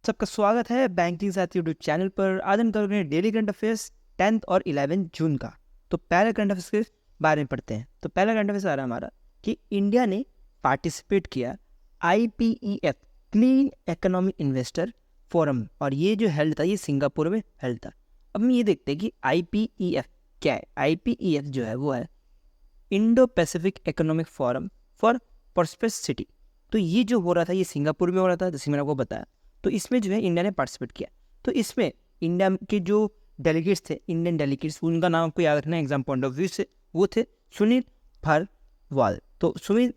सबका स्वागत है बैंकिंग साथी यूट्यूब चैनल पर। आज हम करेंगे डेली करंट अफेयर्स 10th और 11 जून का। तो पहले करंट अफेयर्स के बारे में पढ़ते हैं। तो पहला करंट अफेयर्स आ रहा है हमारा कि इंडिया ने पार्टिसिपेट किया IPEF clean economic investor forum, और ये जो हेल्ड था ये सिंगापुर में हेल्ड था। अब हम ये देखते हैं कि IPEF क्या है। IPEF जो है वो है Indo Pacific economic forum for prosperous city. तो ये जो हो रहा था ये सिंगापुर में हो रहा था, जैसे मैंने आपको बताया। तो इसमें जो है इंडिया ने पार्टिसिपेट किया। तो इसमें इंडिया के जो डेलीगेट्स थे, इंडियन डेलीगेट्स, उनका नाम आपको याद रखना है एग्जाम पॉइंट ऑफ व्यू से। वो थे सुनील भारद्वाज। तो सुनील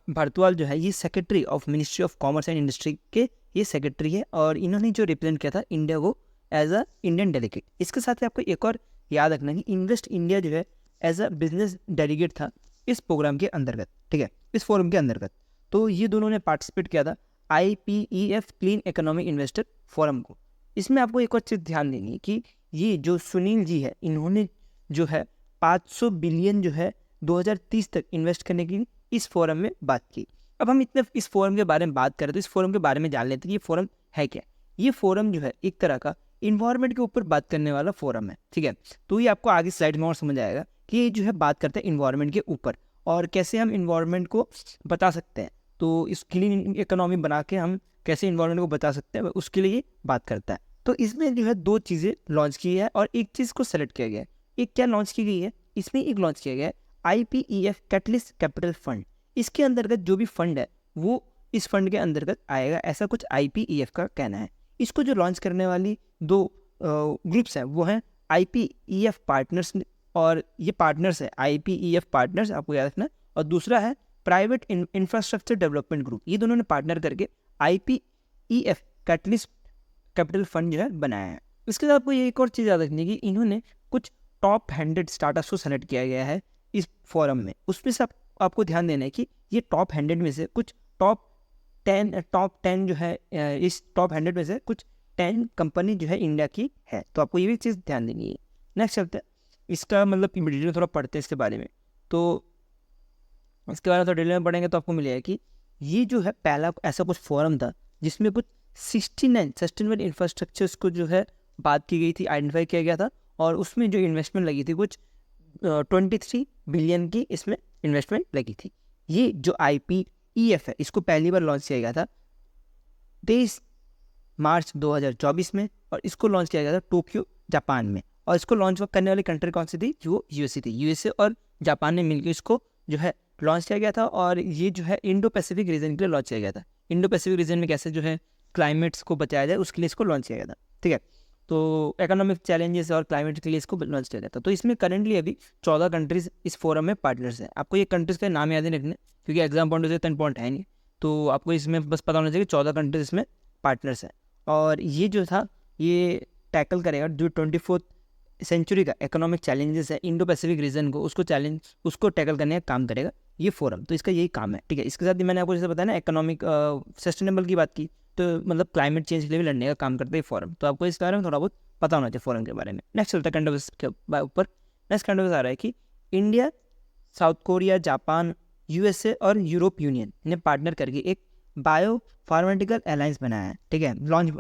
भारद्वाज जो है ये secretary of ministry of commerce and industry के ये सेक्रेटरी है, और इन्होंने जो रिप्रेजेंट किया था इंडिया को एज अ इंडियन डेलीगेट। इसके साथ ही आपको एक और याद रखना है कि इन्वेस्ट इंडिया जो है एज अ बिजनेस डेलीगेट था इस प्रोग्राम के अंतर्गत, ठीक है, इस फोरम के अंतर्गत। तो ये दोनों ने पार्टिसिपेट किया था IPEF clean economic investor forum को। इसमें आपको एक और चीज़ ध्यान देनी है कि ये जो सुनील जी है इन्होंने जो है 500 बिलियन जो है 2030 तक इन्वेस्ट करने की इस फोरम में बात की। अब हम इतने इस फोरम के बारे में बात करें तो इस फोरम के बारे में जान लेते हैं कि ये फोरम है क्या। ये फोरम जो है एक तरह का इन्वायरमेंट के ऊपर बात करने वाला फोरम है, ठीक है। तो ये आपको आगे स्लाइड में और समझ आएगा कि ये जो है बात करता है इन्वायरमेंट के ऊपर और कैसे हम इन्वायरमेंट को बता सकते हैं। तो इस क्लीन इकोनॉमी बना के हम कैसे इन्वायरमेंट को बचा सकते हैं उसके लिए बात करता है। तो इसमें जो है दो चीज़ें लॉन्च की है और एक चीज़ को सेलेक्ट किया गया है। एक क्या लॉन्च की गई है, इसमें एक लॉन्च किया गया है IPEF कैटलिस्ट कैपिटल फंड। इसके अंतर्गत जो भी फंड है वो इस फंड के अंतर्गत आएगा, ऐसा कुछ IPEF का कहना है। इसको जो लॉन्च करने वाली दो ग्रुप्स हैं वो हैं IPEF पार्टनर्स, और ये पार्टनर्स है IPEF पार्टनर्स, आपको याद रखना। और दूसरा है प्राइवेट इंफ्रास्ट्रक्चर डेवलपमेंट ग्रुप। ये दोनों ने पार्टनर करके IPEF कैटलिस्ट कैपिटल फंड जो है बनाया है। इसके साथ आपको ये एक और चीज़ याद रखनी है कि इन्होंने कुछ टॉप 100 स्टार्टअप्स को सेलेक्ट किया गया है इस फोरम में। उसमें से आपको ध्यान देना है कि ये टॉप 100 में से कुछ टॉप 10 जो है, इस टॉप 100 में से कुछ 10 कंपनी जो है इंडिया की है। तो आपको ये भी चीज़ ध्यान देनी है। नेक्स्ट चलते हैं, इसका मतलब डिटेल थोड़ा पढ़ते हैं इसके बारे में। तो इसके बारे में थोड़ा डिटेल में पढ़ेंगे तो आपको मिलेगा कि ये जो है पहला ऐसा कुछ फोरम था जिसमें कुछ 69 सस्टेनेबल इंफ्रास्ट्रक्चर्स को जो है बात की गई थी, आइडेंटिफाई किया गया था, और उसमें जो इन्वेस्टमेंट लगी थी कुछ 23 बिलियन की इसमें इन्वेस्टमेंट लगी थी। ये जो IPEF है इसको पहली बार लॉन्च किया गया था 23 मार्च 2024 में, और इसको लॉन्च किया गया था टोक्यो जापान में। और इसको लॉन्च करने वाली कंट्री कौन सी थी, जो USA थी। USA और जापान ने मिलकर इसको जो है लॉन्च किया गया था, और ये जो है इंडो पैसिफिक रीजन के लिए लॉन्च किया गया था। इंडो पैसिफिक रीजन में कैसे जो है क्लाइमेट्स को बचाया जाए उसके लिए इसको लॉन्च किया गया था, ठीक है। तो इकोनॉमिक चैलेंजेस और क्लाइमेट के लिए इसको लॉन्च किया गया था। तो इसमें करेंटली अभी 14 कंट्रीज इस फोरम में पार्टनर्स हैं। आपको ये कंट्रीज का नाम याद नहीं रखने क्योंकि एग्जाम पॉइंट से 10 पॉइंट है नहीं, तो आपको इसमें बस पता होना चाहिए कि 14 कंट्रीज इसमें पार्टनर्स हैं। और ये जो था ये टैकल करेगा जो 24th सेंचुरी का इकोनॉमिक चैलेंजेस है इंडो पैसिफिक रीजन को, उसको टैकल करने का काम करेगा ये फोरम। तो इसका यही काम है, ठीक है। इसके साथ ही मैंने आपको जैसे बताया ना इकोनॉमिक सस्टेनेबल की बात की, तो मतलब क्लाइमेट चेंज के लिए भी लड़ने का काम करता है फोरम। तो आपको इस बारे में थोड़ा बहुत पता होना चाहिए फोरम के बारे में। नेक्स्ट चलता है करंट अफेयर्स के ऊपर। नेक्स्ट करंट अफेयर्स आ रहा है कि India, south Korea, Japan, USA और यूरोप यूनियन ने पार्टनर करके एक बायो फार्मास्यूटिकल अलायंस बनाया है, ठीक है।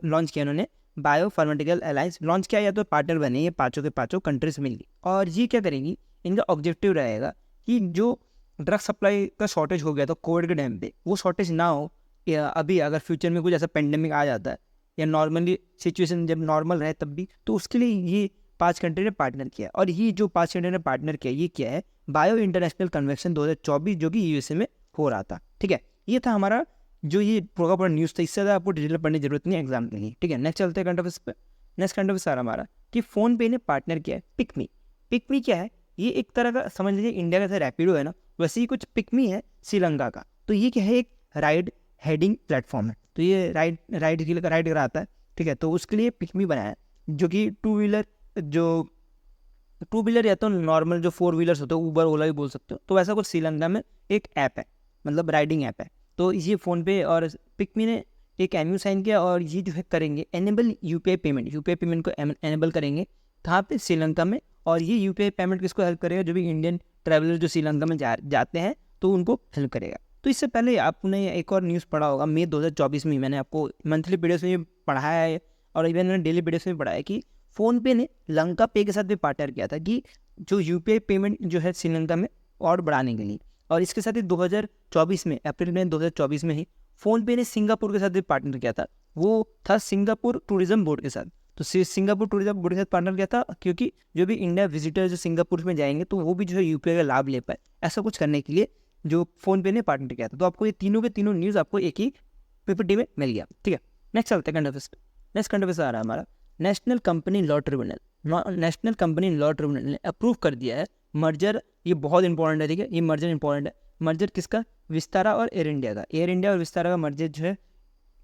लॉन्च किया उन्होंने बायो फार्मास्यूटिकल अलायंस लॉन्च किया, या तो पार्टनर बने ये पाँचों के पाँचों कंट्रीज मिलकर। और ये क्या करेंगी, इनका ऑब्जेक्टिव रहेगा कि जो ड्रग सप्लाई का शॉर्टेज हो गया था कोविड के टाइम पे, वो शॉर्टेज ना हो, या अभी अगर फ्यूचर में कुछ ऐसा पेंडेमिक आ जाता है या नॉर्मली सिचुएशन जब नॉर्मल रहे तब भी, तो उसके लिए ये 5 कंट्री ने पार्टनर किया। और ये जो 5 कंट्री ने पार्टनर किया ये क्या है, बायो इंटरनेशनल कन्वेंशन 2024 जो कि USA में हो रहा था, ठीक है। ये था हमारा जो ये पूरा न्यूज़ था। इससे ज़्यादा आपको डिटेल पढ़ने की जरूरत नहीं है एग्जाम के लिए, ठीक है। नेक्स्ट चलते हैं करंट अफेयर्स पे। नेक्स्ट करंट अफेयर्स आ रहा हमारा कि फ़ोनपे ने पार्टनर किया है पिकमी। पिकमी क्या है, ये एक तरह का समझ लीजिए इंडिया का जैसे रैपिडो है ना, वैसे ही कुछ पिकमी है श्रीलंका का। तो ये क्या है, एक राइड हेडिंग प्लेटफॉर्म है। तो ये राइड कराता है, ठीक है। तो उसके लिए पिकमी बनाया है, जो कि टू व्हीलर या तो नॉर्मल जो 4 व्हीलर्स होते हैं, ऊबर ओला भी बोल सकते हो, तो वैसा कुछ श्रीलंका में एक ऐप है, मतलब राइडिंग ऐप है। तो ये फ़ोनपे और पिकमी ने एक MOU साइन किया, और ये जो है करेंगे एनेबल UPI पेमेंट को एनेबल करेंगे कहाँ पे, श्रीलंका में। और ये UPI पेमेंट किसको हेल्प करेगा, जो भी इंडियन ट्रैवलर जो श्रीलंका में जाते हैं तो उनको हेल्प करेगा। तो तो इससे पहले आपने एक और न्यूज़ पढ़ा होगा, मई 2024 में मैंने आपको मंथली वीडियोस में पढ़ाया है और इवन मैंने डेली वीडियोस में पढ़ाया कि फ़ोनपे ने लंका पे के साथ भी पार्टनर किया था कि जो यूपीआई पेमेंट जो है श्रीलंका में और बढ़ाने के लिए। और इसके साथ ही 2024 में अप्रैल में 2024 में ही फ़ोनपे ने सिंगापुर के साथ भी पार्टनर किया था, वो था सिंगापुर टूरिज्म बोर्ड के साथ। तो सिंगापुर टूरिज्म बोर्ड के साथ पार्टनर किया था क्योंकि जो भी इंडिया विजिटर जो सिंगापुर में जाएंगे तो वो भी जो है यूपीआई का लाभ ले पाए, ऐसा कुछ करने के लिए जो फ़ोनपे ने पार्टनर किया था। तो आपको ये तीनों के तीनों न्यूज़ आपको एक ही पीपीटी में मिल गया, ठीक है। नेक्स्ट चलते हैं current affairs. Next current affairs आ रहा है हमारा, national company law tribunal. National company law tribunal ने अप्रूव कर दिया है मर्जर, ये बहुत इंपॉर्टेंट है, ठीक है, ये मर्जर इंपॉर्टेंट है। मर्जर किसका? विस्तारा और एयर इंडिया का। एयर इंडिया और विस्तारा का मर्जर जो है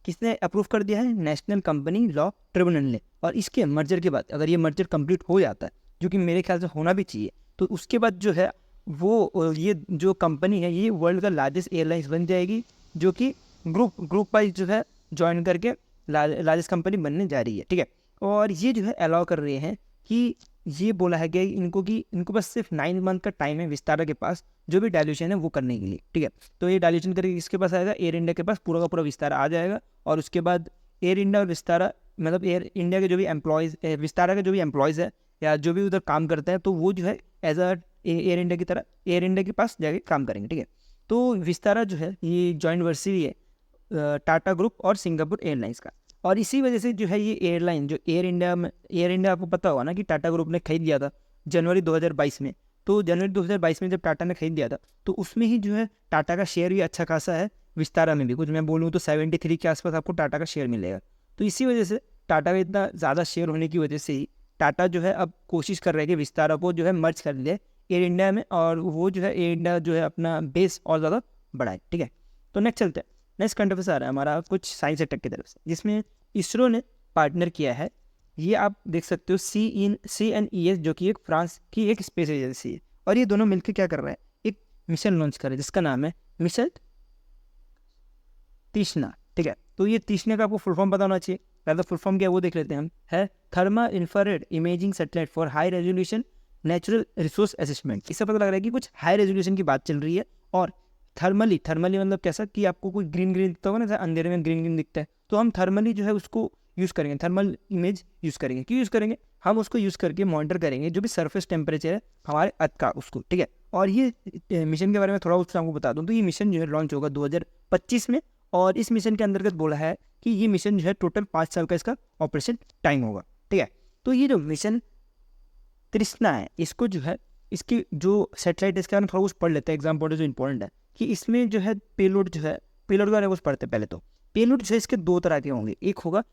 किसने अप्रूव कर दिया है? नेशनल कंपनी लॉ ट्रिब्यूनल ने। और इसके मर्जर के बाद अगर ये मर्जर कंप्लीट हो जाता है, जो कि मेरे ख्याल से होना भी चाहिए, तो उसके बाद जो है वो ये जो कंपनी है ये वर्ल्ड का लार्जेस्ट एयरलाइंस बन जाएगी, जो कि ग्रुप वाइज जो है ज्वाइन करके लार्जेस्ट कंपनी बनने जा रही है, ठीक है। और ये जो है अलाउ कर रहे हैं कि ये बोला है कि इनको बस सिर्फ 9 मंथ का टाइम है विस्तारा के पास जो भी डायल्यूशन है वो करने के लिए, ठीक है। तो ये डायल्यूशन करके किसके पास आएगा? एयर इंडिया के पास पूरा का पूरा विस्तारा आ जाएगा। और उसके बाद एयर इंडिया और विस्तारा, मतलब एयर इंडिया के जो भी एम्प्लॉयज़, विस्तारा के जो भी एम्प्लॉयज़ है या जो भी उधर काम करते हैं, तो वो जो है एज अ एयर इंडिया की तरह एयर इंडिया के पास जाके काम करेंगे, ठीक है। तो विस्तारा जो है ये जॉइंट वर्सिटी है टाटा ग्रुप और सिंगापुर एयरलाइंस का। और इसी वजह से जो है ये एयरलाइन जो एयर इंडिया आपको पता होगा ना कि टाटा ग्रुप ने खरीद लिया था जनवरी 2022 में। तो जनवरी 2022 में जब टाटा ने खरीद लिया था तो उसमें ही जो है टाटा का शेयर भी अच्छा खासा है, विस्तारा में भी कुछ मैं बोलूँ तो 73 के आसपास आपको टाटा का शेयर मिलेगा। तो इसी वजह से टाटा का इतना ज़्यादा शेयर होने की वजह से ही टाटा जो है अब कोशिश कर रहा है कि विस्तारा को जो है मर्ज कर ले एयर इंडिया में, और वो जो है एयर इंडिया जो है अपना बेस और ज़्यादा बढ़ाए, ठीक है। तो नेक्स्ट चलते हैं। नेक्स्ट करंट अफेयर्स आ रहा है हमारा कुछ साइंस एंड टेक की तरफ से, जिसमें इसरो ने पार्टनर किया है। ये आप देख सकते हो CNES जो कि एक फ्रांस की एक स्पेस एजेंसी है, और ये दोनों मिलकर क्या कर रहे हैं? एक मिशन लॉन्च कर रहे हैं जिसका नाम है मिशन तीक्ष्णा, ठीक है। तो ये तीक्ष्णा का आपको फुल फॉर्म पता होना चाहिए, पहले फुल फॉर्म क्या है वो देख लेते हैं हम। है thermal infrared imaging satellite for high resolution natural resource assessment. इससे पता लग रहा है कि कुछ हाई रेजोल्यूशन की बात चल रही है। और थर्मली मतलब कैसा कि आपको कोई ग्रीन दिखता होगा ना, अंधेरे में ग्रीन दिखता है, तो हम थर्मली जो है उसको यूज़ करेंगे, थर्मल इमेज यूज़ करेंगे। क्यों यूज़ करेंगे? हम उसको यूज़ करके मॉनिटर करेंगे जो भी सरफेस टेम्परेचर है हमारे अर्थ का, उसको, ठीक है। और ये मिशन के बारे में थोड़ा उससे आपको बता दूँ तो ये मिशन जो है लॉन्च होगा 2025 में। और इस मिशन के अंतर्गत बोला है कि ये मिशन जो है टोटल 5 साल का इसका ऑपरेशन टाइम होगा, ठीक है। तो ये जो मिशन तृष्णा है, इसको जो है इसकी जो सैटेलाइट इसके बारे में थोड़ा कुछ पढ़ लेते हैं, एग्जाम पढ़े जो इंपॉर्टेंट है कि इसमें जो है पेलोड के बारे में कुछ पढ़ते हैं। पहले तो पेलोड जो है इसके 2 तरह के होंगे, एक होगा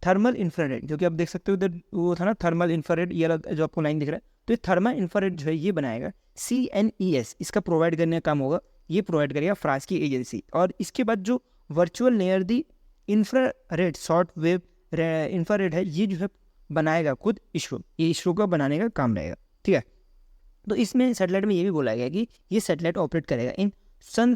थर्मल इंफ्रारेड, जो कि आप देख सकते हो उधर वो था ना थर्मल इंफ्रारेड, ये जो आपको लाइन दिख रहा है, तो ये थर्मल इंफ्रारेड जो है ये बनाएगा CNES, इसका प्रोवाइड करने का काम होगा, ये प्रोवाइड करेगा फ्रांस की एजेंसी। और इसके बाद जो virtual near the infrared short wave infrared है ये जो है बनाएगा खुद इसरो, ये इसरो का बनाने का काम रहेगा, ठीक है। तो इसमें सैटेलाइट में ये भी बोला गया कि ये सैटेलाइट ऑपरेट करेगा इन सन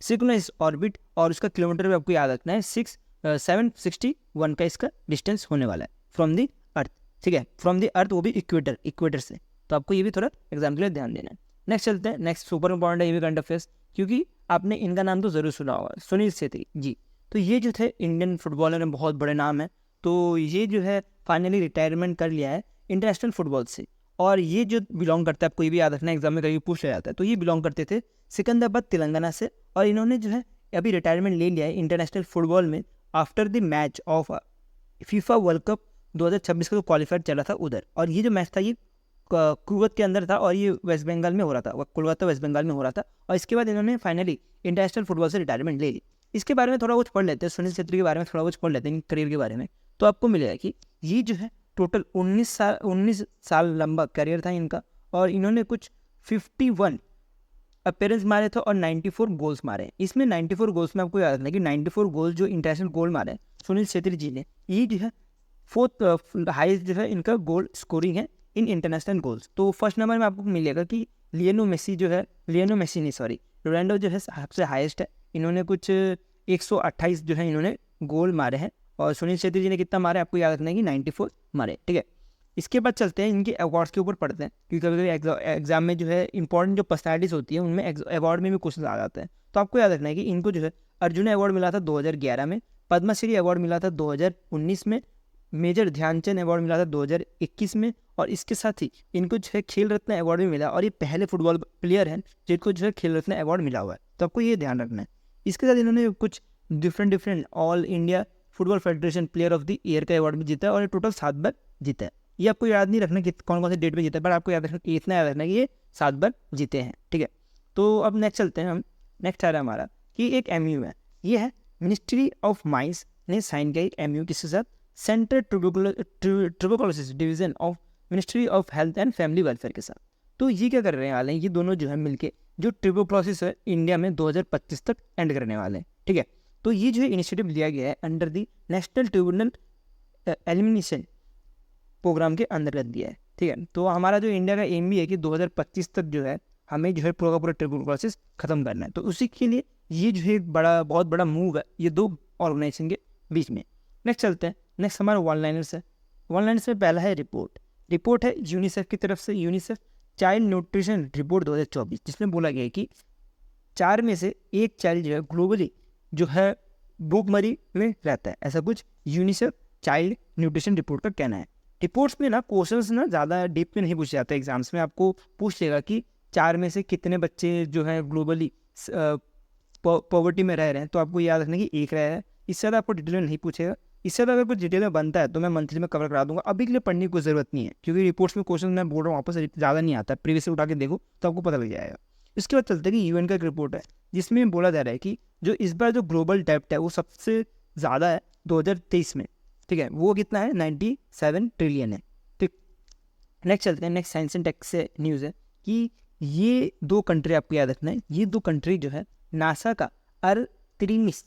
सिंक्रोनस ऑर्बिट, और उसका किलोमीटर भी आपको याद रखना है 761 का इसका डिस्टेंस होने वाला है फ्रॉम दी अर्थ, ठीक है, फ्रॉम दी अर्थ, वो भी इक्वेटर से। तो आपको ये भी थोड़ा एग्जाम के लिए ध्यान देना है। नेक्स्ट चलते हैं, नेक्स्ट सुपर इंपॉर्टेंट है ये भी करंट अफेयर्स, क्योंकि आपने इनका नाम तो ज़रूर सुना होगा, सुनील छेत्री जी। तो ये जो थे इंडियन फुटबॉलर में बहुत बड़े नाम है, तो ये जो है फाइनली रिटायरमेंट कर लिया है इंटरनेशनल फुटबॉल से। और ये जो बिलोंग करता है, आपको ये भी याद रखना एग्जाम में कभी पूछ लिया जाता है, तो ये बिलोंग करते थे सिकंदराबाद तेलंगाना से, और इन्होंने जो है अभी रिटायरमेंट ले लिया है इंटरनेशनल फुटबॉल में after the match of FIFA world cup 2026 का जो क्वालिफायर चला था उधर। और ये जो मैच था ये कुवैत के अंदर था, और ये वेस्ट बंगाल में हो रहा था, कोलकाता वेस्ट बंगाल में हो रहा था। और इसके बाद इन्होंने फाइनली इंटरनेशनल फुटबॉल से रिटायरमेंट ले ली। इसके बारे में थोड़ा कुछ पढ़ लेते हैं, सुनील छेत्री के बारे में थोड़ा कुछ पढ़ लेते हैं करियर के बारे में। तो आपको मिलेगा कि ये जो है टोटल 19 साल लंबा करियर था इनका, और इन्होंने कुछ 51 अपीयरेंस मारे थे और 94 गोल्स मारे। इसमें 94 गोल्स में आपको याद रखना है कि 94 गोल्स जो इंटरनेशनल गोल मारे सुनील छेत्री जी ने, ये जो है 4th हाईएस्ट जो है इनका गोल स्कोरिंग है इन इंटरनेशनल गोल्स। तो फर्स्ट नंबर में आपको मिलेगा कि रोनाल्डो जो है सबसे हाईएस्ट है, इन्होंने कुछ 128 जो है इन्होंने गोल मारे हैं, और सुनील छेत्री जी ने कितना मारे आपको याद रखना है कि 94 मारे, ठीक है। इसके बाद चलते हैं इनके अवार्ड्स के ऊपर पढ़ते हैं, क्योंकि कभी कभी एग्जाम में जो है इंपॉर्टेंट जो पर्सनैलिटीज होती है उनमें अवार्ड में भी क्वेश्चन आ जाते हैं। तो आपको याद रखना है कि इनको जो है अर्जुन अवार्ड मिला था 2011 में, पद्मश्री अवार्ड मिला था 2019 में, मेजर ध्यानचंद अवार्ड मिला था 2021 में, और इसके साथ ही इनको जो है खेल रत्न अवार्ड भी मिला, और ये पहले फुटबॉल प्लेयर हैं जिनको जो है खेल रत्न अवार्ड मिला हुआ है। तो आपको ये ध्यान रखना है। इसके साथ इन्होंने कुछ different all India football federation player of the year का अवार्ड भी जीता है, और टोटल 7 बार जीता है। ये आपको याद नहीं रखना कि कौन कौन से डेट में जीता है, पर आपको याद रखना, इतना याद रखना कि ये 7 बार जीते हैं, ठीक है। तो अब नेक्स्ट चलते हैं हम। नेक्स्ट आ रहा है हमारा कि एक MU है, ये है मिनिस्ट्री ऑफ माइंस ने साइन किया एक MU किसके साथ, central tuberculosis division of ministry of health and family welfare के साथ। तो ये क्या करने वाले हैं, ये दोनों जो है मिलके जो ट्यूबरकुलोसिस है इंडिया में 2025 तक एंड करने वाले हैं, ठीक है। तो ये जो है इनिशिएटिव लिया गया है under the national tuberculosis elimination programme के अंतर्गत दिया है, ठीक है। तो हमारा जो इंडिया का एम भी है कि 2025 तक जो है हमें जो है पूरा पूरा ट्यूबरकुलोसिस खत्म करना है। तो उसी के लिए ये जो है एक बहुत बड़ा मूव है ये 2 ऑर्गेनाइजेशन के बीच में। नेक्स्ट चलते हैं। नेक्स्ट हमारा वन लाइनर्स है। वन लाइनर्स में पहला है रिपोर्ट है यूनिसेफ की तरफ से, यूनिसेफ चाइल्ड न्यूट्रिशन रिपोर्ट 2024, जिसमें बोला गया है कि 4 में से 1 चाइल्ड जो है ग्लोबली जो है भूखमरी में रहता है, ऐसा कुछ यूनिसेफ चाइल्ड न्यूट्रिशन रिपोर्ट का कहना है। रिपोर्ट्स में ना क्वेश्चंस ना ज़्यादा डीप में नहीं पूछे जाते, एग्जाम्स में आपको पूछ लेगा कि 4 में से कितने बच्चे जो है ग्लोबली पॉवर्टी में रह रहे हैं, तो आपको याद रखना कि 1 रह है। इससे ज़्यादा आपको डिटेल में नहीं पूछेगा। इससे ज़्यादा अगर कुछ डिटेल में बनता है तो मैं मंथली में कवर करा दूंगा, अभी के लिए पढ़ने की कोई ज़रूरत नहीं है, क्योंकि रिपोर्ट्स में क्वेश्चन मैं बोल रहा हूँ वापस ज़्यादा नहीं आता, प्रीवियस से उठा के देखो तो आपको पता लग जाएगा। इसके बाद चलते हैं कि UN का एक रिपोर्ट है जिसमें बोला जा रहा है कि जो इस बार जो ग्लोबल डेप्ट है वो सबसे ज़्यादा है 2023 में, ठीक है। वो कितना है, 97 ट्रिलियन है, ठीक। नेक्स्ट चलते हैं। नेक्स्ट साइंस एंड टेक से न्यूज़ है कि ये 2 कंट्री आपको याद रखना है, ये 2 कंट्री जो है नासा का आर्टेमिस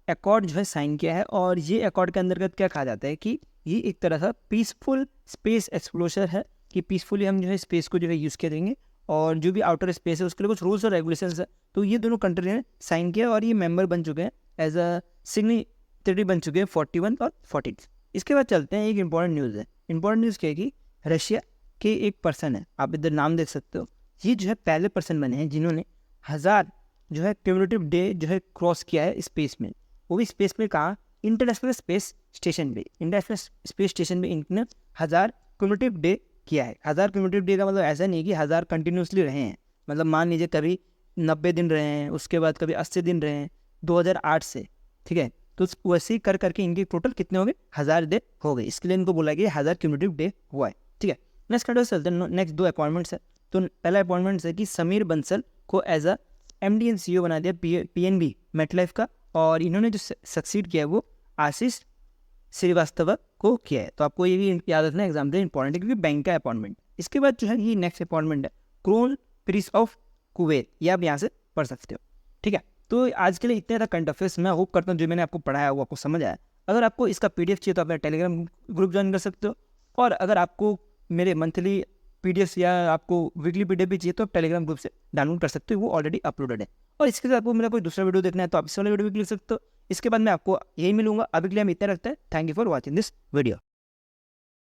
अकॉर्ड जो है साइन किया है, और ये अकॉर्ड के अंतर्गत क्या कहा जाता है कि ये एक तरह का पीसफुल स्पेस एक्सप्लोजर है, कि पीसफुली हम जो है स्पेस को जो है यूज़ करेंगे, और जो भी आउटर स्पेस है उसके लिए कुछ रूल्स और रेगुलेशंस है। तो ये दोनों कंट्री ने साइन किया और ये मेंबर बन चुके हैं, एज अ सिग्नेटरी बन चुके हैं 41 और 42। इसके बाद चलते हैं, एक इंपॉर्टेंट न्यूज़ है। इंपॉर्टेंट न्यूज़ क्या है कि रशिया के एक पर्सन है, आप इधर नाम देख सकते हो, ये जो है पहले पर्सन बने हैं जिन्होंने 1000 जो है क्यूमुलेटिव डे जो है क्रॉस किया है स्पेस में, वो भी स्पेस में कहाँ, इंटरनेशनल स्पेस स्टेशन पे। इंटरनेशनल स्पेस स्टेशन पे इनने 1000 क्यूमुलेटिव डे किया है। 1000 क्यूमुलेटिव डे का मतलब ऐसा नहीं कि 1000 कंटिन्यूसली रहे हैं, मतलब मान लीजिए कभी 90 दिन रहे हैं, उसके बाद कभी 80 दिन रहे हैं 2008 से, ठीक है। तो वैसे ही कर करके इनके टोटल कितने हो गए, 1000 डे हो गए। इसके लिए इनको बोला गया 1000 क्यूमुलेटिव डे हुआ है, ठीक है। नेक्स्ट कंट्री चलते हैं। नेक्स्ट 2 अपॉइंटमेंट्स है। तो पहला अपॉइंटमेंट है कि समीर बंसल को as a MD and CEO बना दिया PNB मेटलाइफ का, और इन्होंने जो सक्सीड किया है वो आशीष श्रीवास्तव को किया है। तो आपको ये भी याद रखना है, एग्जाम में इंपॉर्टेंट है क्योंकि बैंक का अपॉइंटमेंट। इसके बाद जो है ये नेक्स्ट अपॉइंटमेंट है क्रोन प्रिंस ऑफ कुवैत, ये आप यहाँ से पढ़ सकते हो, ठीक है। तो आज के लिए इतने था करंट अफेयर्स। मैं होप करता हूँ जो मैंने आपको पढ़ाया वो आपको समझ आया। अगर आपको इसका PDF चाहिए तो आप टेलीग्राम ग्रुप ज्वाइन कर सकते हो, और अगर आपको मेरे मंथली PDFs या आपको वीकली PDF भी चाहिए तो आप टेलीग्राम ग्रुप से डाउनलोड कर सकते हो, वो ऑलरेडी अपलोडेड है। और इसके साथ आपको मेरा कोई दूसरा वीडियो देखना है तो आप इस वाले वीडियो भी क्लिक सकते हो। इसके बाद मैं आपको यही मिलूंगा। अभी के लिए हम इतना रखते हैं। Thank you for watching this video.